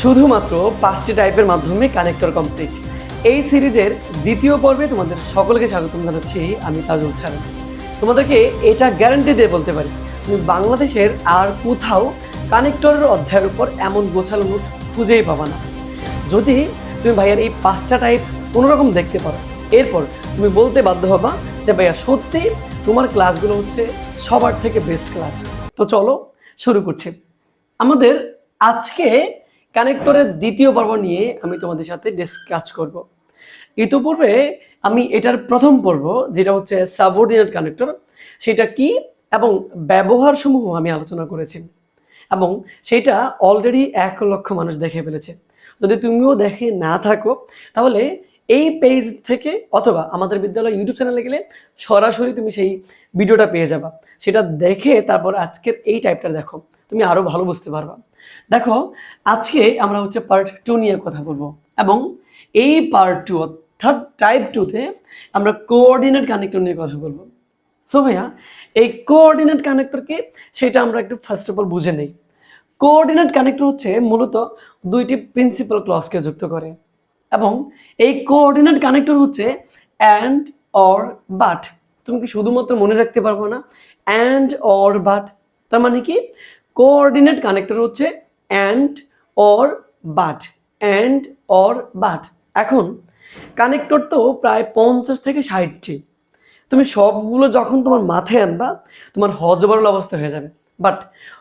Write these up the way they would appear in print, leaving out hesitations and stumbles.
শুধুমাত্র 5টি টাইপের মাধ্যমে কানেক্টর কমপ্লিট। এই সিরিজের দ্বিতীয় পর্বে তোমাদের সকলকে স্বাগতম জানাচ্ছি। আমি তাজুল স্যার। তোমাদেরকে এটা গ্যারান্টি দিয়ে বলতে পারি, তুমি বাংলাদেশের আর কোথাও কানেক্টরের অধ্যায়ের উপর এমন গোছালো নোট খুঁজেই পাবা না। যদি তুমি ভাইয়ার এই 5টা টাইপ কোনোরকম দেখতে পারো, এরপর তুমি বলতে বাধ্য হবা যে ভাইয়া সত্যি তোমার ক্লাসগুলো হচ্ছে সবার থেকে বেস্ট ক্লাস। তো চলো শুরু করছি। আমাদের আজকে কানেক্টরের দ্বিতীয় পর্ব নিয়ে আমি তোমাদের সাথে ডিসকাস করব। ইতিপূর্বে আমি এটার প্রথম পর্ব, যেটা হচ্ছে সাবঅর্ডিনেট কানেক্টর, সেটা কি এবং ব্যবহার সমূহ আমি আলোচনা করেছি, এবং সেটা অলরেডি 1 লক্ষ মানুষ দেখে ফেলেছে। যদি তুমিও দেখে না থাকো তাহলে এই পেজ থেকে অথবা আমাদের বিদ্যালয় ইউটিউব চ্যানেলে গেলে সরাসরি তুমি সেই ভিডিওটা পেয়ে যাবা। সেটা দেখে তারপর আজকের এই টাইপটা দেখো, তুমি আরো ভালো বুঝতে পারবা। দেখো, আজকে আমরা হচ্ছে পার্ট 2 নিয়ে কথা বলবো, এবং এই পার্ট 2 অর্থাৎ টাইপ 2-তে আমরা কোঅর্ডিনেট কানেক্টর নিয়ে কথা বলবো। সো ভাইয়া, এই কোঅর্ডিনেট কানেক্টরকে সেটা আমরা একটু ফার্স্ট অফ অল বুঝে নেই। কোঅর্ডিনেট কানেক্টর হচ্ছে মূলত দুইটি প্রিন্সিপাল ক্লজকে যুক্ত করে, এবং এই কোঅর্ডিনেট কানেক্টর হচ্ছে অ্যান্ড অর বাট। তুমি কি শুধুমাত্র মনে রাখতে পারবো না অ্যান্ড অর বাট? তার মানে কি, কোঅর্ডিনেট কানেক্টর হচ্ছে and or but, and or but. এখন কানেক্টর তো প্রায় 50 থেকে 60টি। তুমি সবগুলো যখন তোমার মাথায় আনবা, তোমার হজবরল অবস্থা হয়ে যাবে। বাট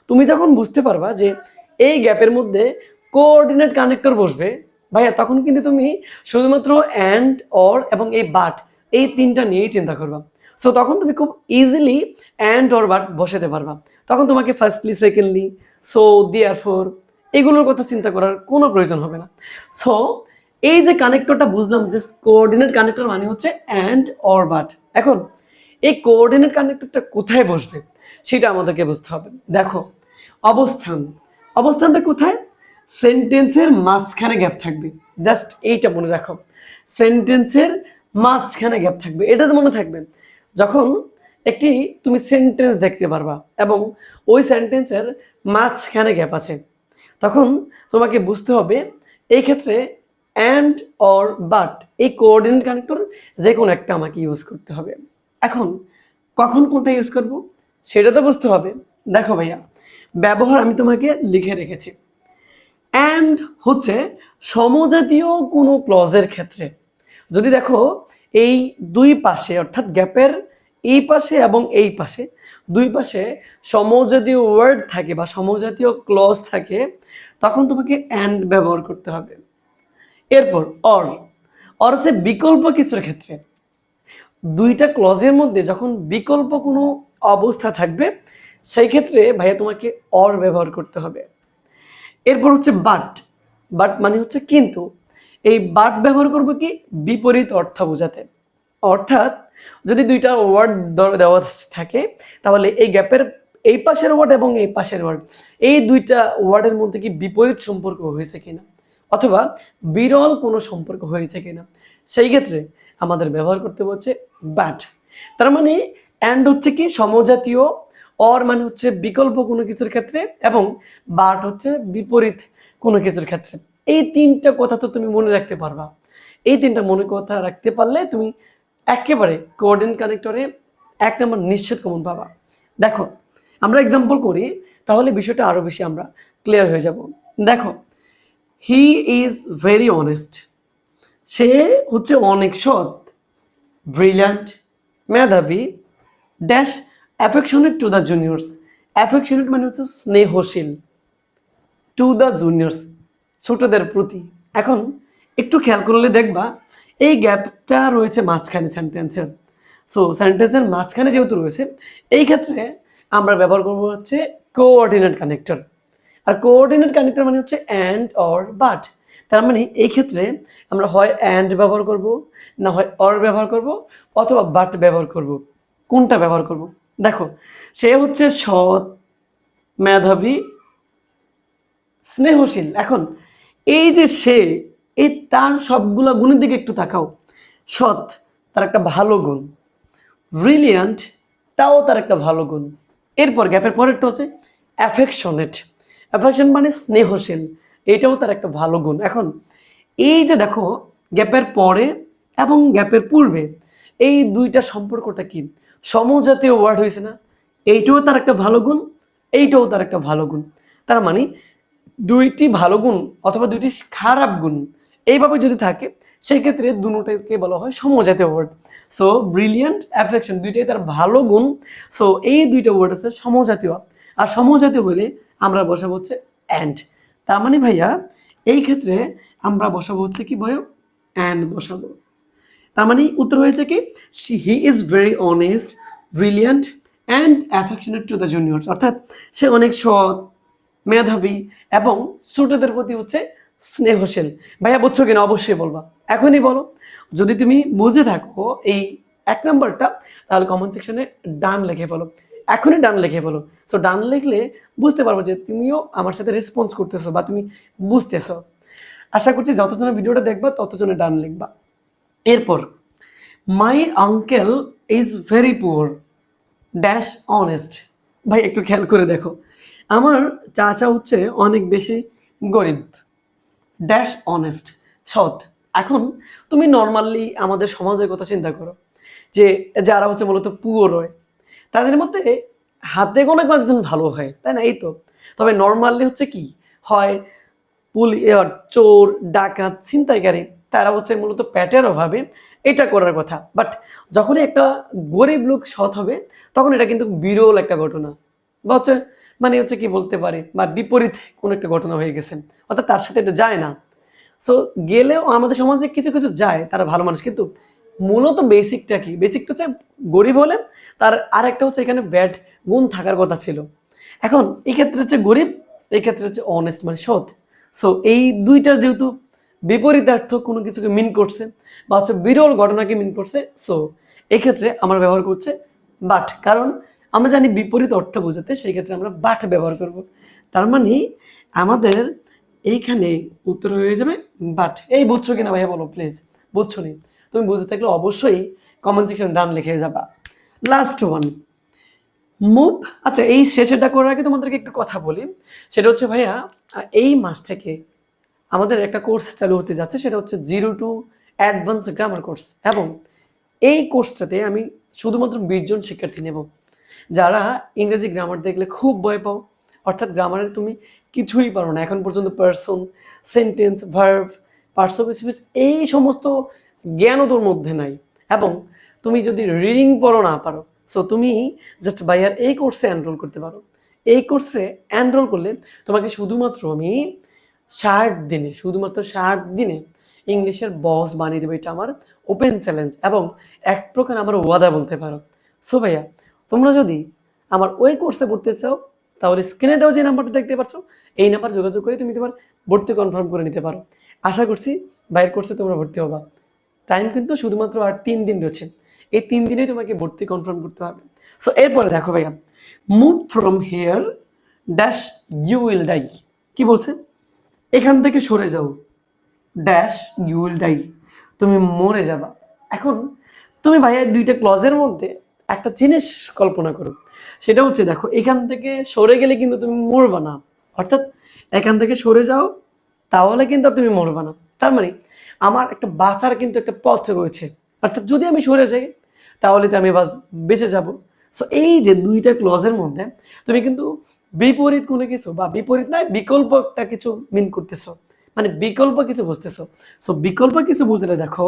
তুমি যখন বুঝতে পারবা যে এই গ্যাপের মধ্যে কোঅর্ডিনেট কানেক্টর বসবে ভাইয়া, তখন কিন্তু তুমি শুধুমাত্র অ্যান্ড অর এবং এই বাট, এই তিনটা নিয়েই চিন্তা করবা। সো তখন তুমি খুব ইজিলি অ্যান্ড অর বাট বসাতে পারবা। তখন তোমাকে ফার্স্টলি, সেকেন্ডলি, সো, দেয়ারফর এগুলোর কথা চিন্তা করার কোনো প্রয়োজন হবে না। সো এই যে কানেক্টরটা বুঝলাম যে কোঅর্ডিনেট কানেক্টর মানে হচ্ছে অ্যান্ড অর বাট। এখন এই কোঅর্ডিনেট কানেক্টরটা কোথায় বসবে সেটা আমাদেরকে বুঝতে হবে। দেখো, অবস্থানটা কোথায়? সেন্টেন্সের মাঝখানে গ্যাপ থাকবে। জাস্ট এইটা মনে রাখো, সেন্টেন্সের মাঝখানে গ্যাপ থাকবে। এটা তো মনে থাকবে, যখন একটি তুমি সেন্টেন্স দেখতে পারবা এবং ওই সেন্টেন্সের মাঝখানে গ্যাপ আছে, তখন তোমাকে বুঝতে হবে এই ক্ষেত্রে অ্যান্ড অর বাট, এই কোঅর্ডিনেট কানেক্টর যে কোনো একটা আমাকে ইউজ করতে হবে। এখন কখন কোনটা ইউজ করব সেটা তো বুঝতে হবে। দেখো ভাইয়া, ব্যবহার আমি তোমাকে লিখে রেখেছি। অ্যান্ড হচ্ছে সমজাতীয় কোনো ক্লজের ক্ষেত্রে, যদি দেখো এই দুই পাশে অর্থাৎ গ্যাপের এই পাশে এবং এই পাশে দুই পাশে সমজাতীয় ওয়ার্ড থাকে বা সমজাতীয় ক্লজ থাকে, তখন তোমাকে অ্যান্ড ব্যবহার করতে হবে। এরপর অর হচ্ছে বিকল্প কিছুর ক্ষেত্রে, দুইটা ক্লজের মধ্যে যখন বিকল্প কোনো অবস্থা থাকবে সেই ক্ষেত্রে ভাইয়া তোমাকে অর ব্যবহার করতে হবে। এরপর হচ্ছে বাট মানে হচ্ছে কিন্তু। এই বাট ব্যবহার করবো কি, বিপরীত অর্থ বোঝাতে। অর্থাৎ যদি দুইটা ওয়ার্ড দেওয়া থাকে, তাহলে এই গ্যাপের এই পাশের ওয়ার্ড এবং এই পাশের ওয়ার্ড, এই দুইটা ওয়ার্ডের মধ্যে কি বিপরীত সম্পর্ক হয়েছে কিনা, অথবা বিরল কোনো সম্পর্ক হয়েছে কিনা, সেই ক্ষেত্রে আমাদের ব্যবহার করতে হচ্ছে বাট। তার মানে অ্যান্ড হচ্ছে কি সমজাতীয়, অর মানে হচ্ছে বিকল্প কোনো কিছুর ক্ষেত্রে, এবং বাট হচ্ছে বিপরীত কোনো কিছুর ক্ষেত্রে। এই তিনটা কথা তো তুমি মনে রাখতে পারবা। এই তিনটা কথা রাখতে পারলে তুমি একেবারে কোঅর্ডিনেট কানেক্টরে 1 নম্বর নিশ্চিত কমন পাবা। দেখো, আমরা এক্সাম্পল করি, তাহলে বিষয়টা আরো বেশি আমরা ক্লিয়ার হয়ে যাব। দেখো, হি ইজ ভেরি অনেস্ট, সে হচ্ছে অনেক সৎ। ব্রিলিয়ান্ট, মেধাবী, dash affectionate to the juniors. Affectionate মানে হচ্ছে স্নেহশীল, টু দ্য জুনিয়র্স ছোটদের প্রতি। এখন একটু খেয়াল করলে দেখবা এই গ্যাপটা রয়েছে মাঝখানে সেন্টেন্সের। সো সেন্টেন্সের মাঝখানে যেহেতু রয়েছে, এই ক্ষেত্রে আমরা ব্যবহার করবো হচ্ছে কোঅর্ডিনেট কানেক্টর। আর কোঅর্ডিনেট কানেক্টর মানে হচ্ছে অ্যান্ড অর বাট। তার মানে এই ক্ষেত্রে আমরা হয় অ্যান্ড ব্যবহার করব, না হয় অর ব্যবহার করব, অথবা বাট ব্যবহার করব। কোনটা ব্যবহার করব? দেখো, সে হচ্ছে সৎ, মেধাবী, স্নেহশীল। এখন এই যে সে, এই তার সবগুলো গুণের দিকে একটু তাকাও। সৎ, তার একটা ভালো গুণ। ব্রিলিয়ান্ট, তাও তার একটা ভালো গুণ। এরপর গ্যাপের পরেরটা হচ্ছে অ্যাফেকশনেট। অ্যাফেকশন মানে স্নেহশীল, এটাও তার একটা ভালো গুণ। এখন এই যে দেখো গ্যাপের পরে এবং গ্যাপের পূর্বে এই দুইটা সম্পর্কটা কি সমজাতীয় ওয়ার্ড হয়েছে না, এইটাও তার একটা ভালো গুণ, এইটাও তার একটা ভালো গুণ। তার মানে দুইটি ভালো গুণ অথবা দুইটি খারাপ গুণ এইভাবে যদি থাকে সেই ক্ষেত্রে দুটোকে বলা হয় সমজাতীয় ওয়ার্ড। সো ব্রিলিয়ান্ট, অ্যাফেকশন দুইটাই তার ভালো গুণ। সো এই দুইটা ওয়ার্ড হচ্ছে সমজাতীয়, আর সমজাতীয় বলে আমরা বসাবো হচ্ছে অ্যান্ড। তার মানে ভাইয়া এই ক্ষেত্রে আমরা বসাবো হচ্ছে কি ভয়, অ্যান্ড বসাবো। তার মানে উত্তর হয়েছে কি he is very honest, brilliant and affectionate to the juniors, অর্থাৎ সে অনেক সৎ, মেধাবী এবং ছোটদের প্রতি হচ্ছে স্নেহশীল। ভাইয়া বুঝছো কিনা অবশ্যই বলবা, এখনই বলো। যদি তুমি বুঝে থাকো এই এক নাম্বারটা তাহলে কমেন্ট সেকশনে ডান লিখে ফেলো, এখনই ডান লিখে ফেলো। সো ডান লিখলে বুঝতে পারবো যে তুমিও আমার সাথে রেসপন্স করতেছো বা তুমি বুঝতেছো। আশা করছি যতজনে ভিডিওটা দেখবা ততজনে ডান লিখবা। এরপর my uncle is very poor dash honest. ভাই একটু খেয়াল করে দেখো, আমার চাচা হচ্ছে অনেক বেশি গরিব ড্যাশ অনেস্ট, সৎ। এখন তুমি নর্মালি আমাদের সমাজের কথা চিন্তা করো যে যারা হচ্ছে মূলত পুয়ার হয় তাদের মধ্যে হাতে গোনা কয়েকজন ভালো হয়, তাই না? এই তো। তবে নর্মালি হচ্ছে কি হয়, চোর, ডাকাত, ছিনতাইকারী তারা হচ্ছে মূলত পেটের অভাবে এটা করার কথা। বাট যখনই একটা গরিব লোক সৎ হবে তখন এটা কিন্তু বিরল একটা ঘটনা, বা হচ্ছে মানে হচ্ছে কি বলতে পারে বা বিপরীত কোনো একটা ঘটনা হয়ে গেছে, অর্থাৎ তার সাথে এটা যায় না। সো গেলেও আমাদের সমাজে কিছু কিছু যায় তারা ভালো মানুষ, কিন্তু মূলত বেসিকটা কি, বেসিকটা হচ্ছে গরিব হলে তার আরেকটা হচ্ছে এখানে ব্যাড গুণ থাকার কথা ছিল। এখন এই ক্ষেত্রে হচ্ছে গরিব, এই ক্ষেত্রে হচ্ছে অনেস্ট মানে সৎ। সো এই দুইটা যেহেতু বিপরীতার্থ কোনো কিছুকে মিন করছে বা হচ্ছে বিরল ঘটনাকে মিন করছে, সো এই ক্ষেত্রে আমরা ব্যবহার করছে বাট, কারণ আমরা জানি বিপরীত অর্থ বোঝাতে সেই ক্ষেত্রে আমরা বাট ব্যবহার করব। তার মানে আমাদের এইখানে উত্তর হয়ে যাবে বাট। এই বুঝছো কিনা ভাইয়া বলো প্লিজ, বুঝছো নি? তুমি বুঝতে থাকলে অবশ্যই কমেন্ট সেকশন ডান লিখে যাবা। Last one move. আচ্ছা এই শেষেরটা করার আগে তোমাদেরকে একটু কথা বলি, সেটা হচ্ছে ভাইয়া এই মাস থেকে আমাদের একটা কোর্স চালু হতে যাচ্ছে, সেটা হচ্ছে 0 to অ্যাডভান্স গ্রামার কোর্স। এবং এই কোর্সটাতে আমি শুধুমাত্র 20 জন শিক্ষার্থী নেব যারা ইংরেজি গ্রামার দেখলে খুব ভয় পাও, অর্থাৎ গ্রামারে তুমি কিছুই পারো না এখন পর্যন্ত, person, sentence, verb, parts of speech এই সমস্ত জ্ঞানও তোর মধ্যে নাই। এবং তুমি যদি রিডিং পড়ো না পারো, সো তুমি জাস্ট ভাইয়ার এই কোর্সে এনরোল করতে পারো। এই কোর্সে এনরোল করলে তোমাকে শুধুমাত্র আমি 60 দিনে, শুধুমাত্র 60 দিনে ইংলিশের বস বানিয়ে দেবো, এটা আমার ওপেন চ্যালেঞ্জ এবং এক প্রকার আমার ওয়াদা বলতে পারো। সো ভাইয়া তোমরা যদি আমার ওই কোর্সে পড়তে চাও তাহলে স্ক্রিনে দেওয়া যে নাম্বারটা দেখতে পাচ্ছ এই নাম্বার যোগাযোগ করে তুমি তোমার ভর্তি কনফার্ম করে নিতে পারো। আশা করছি বাইরের কোর্সে তোমরা ভর্তি হবা। টাইম কিন্তু শুধুমাত্র আর 3 দিন রয়েছে, এই 3 দিনেই তোমাকে ভর্তি কনফার্ম করতে হবে। সো এরপরে দেখো ভাইয়া, move from here dash you will die. কি বলছে? এখান থেকে সরে যাও ড্যাশ ইউ উইল ডাই, তুমি মরে যাবা। এখন তুমি ভাইয়া দুইটা ক্লজের মধ্যে একটা জিনিস কল্পনা করো, সেটা হচ্ছে দেখো এখান থেকে সরে গেলে কিন্তু তুমি মরবা না, অর্থাৎ এখান থেকে সরে যাও তাহলে কিন্তু আর তুমি মরবা না। তার মানে আমার একটা বাঁচার কিন্তু একটা পথ রয়েছে, অর্থাৎ যদি আমি সরে যাই তাহলে তো আমি বাস বেঁচে যাব। সো এই যে দুইটা ক্লজের মধ্যে তুমি কিন্তু বিপরীত কোনো কিছু বা বিপরীত নয় বিকল্প একটা কিছু মিন করতেছো, মানে বিকল্প কিছু বুঝতেছো। সো বিকল্প কিছু বুঝলে দেখো,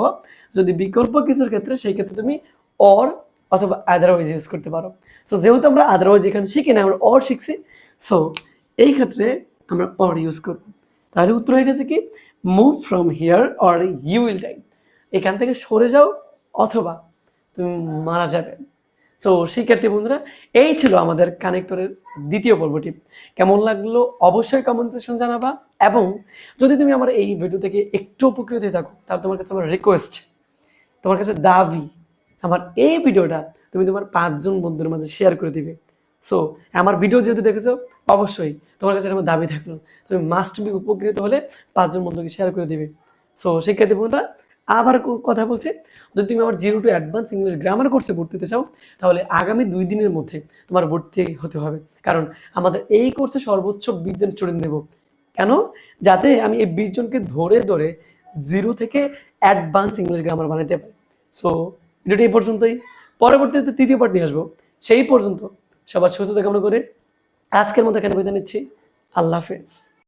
যদি বিকল্প কিছুর ক্ষেত্রে সেই ক্ষেত্রে তুমি অর অথবা আদারওয়াইজ ইউজ করতে পারো। সো যেহেতু আমরা আদারওয়াইজ এখানে শিখি না, আমরা অর শিখছি, সো এই ক্ষেত্রে আমরা অর ইউজ করব। তাহলে উত্তর হয়ে গেছে কি move from here or you will die, এখান থেকে সরে যাও অথবা তুমি মারা যাবে। তো শিক্ষার্থী বন্ধুরা এই ছিল আমাদের কানেক্টরের দ্বিতীয় পর্বটি। কেমন লাগলো অবশ্যই কমেন্ট সেকশন জানাবা। এবং যদি তুমি আমার এই ভিডিও থেকে একটু উপকৃত হয়ে থাকো তাহলে তোমার কাছে আমার রিকোয়েস্ট, তোমার কাছে দাবি, আমার এই ভিডিওটা তুমি তোমার 5 জন বন্ধুদের মাঝে শেয়ার করে দিবে। সো আমার ভিডিও যেহেতু দেখেছো অবশ্যই তোমার কাছে আমার দাবি থাকলো তুমি মাস্ট বি উপকৃত হলে 5 জন বন্ধুকে শেয়ার করে দিবে। সো শিক্ষার্থী বন্ধুরা আবার কথা বলছে, যদি তুমি আমার 0 to অ্যাডভান্স ইংলিশ গ্রামার কোর্সে ভর্তি হতে চাও তাহলে আগামী 2 দিনের মধ্যে তোমার ভর্তি হতে হবে, কারণ আমাদের এই কোর্সে সর্বোচ্চ 20 জন স্টুডেন্ট দেবো। কেন? যাতে আমি এই 20 জনকে ধরে ধরে জিরো থেকে অ্যাডভান্স ইংলিশ গ্রামার বানাতে পারি। সো ভিডিওটি এই পর্যন্তই। পরবর্তীতে তৃতীয় পার্ট নিয়ে আসবো। সেই পর্যন্ত সবার সুস্থতা কামনা করে আজকের মতো এখানে বিদায় নিচ্ছি। আল্লাহ হাফেজ।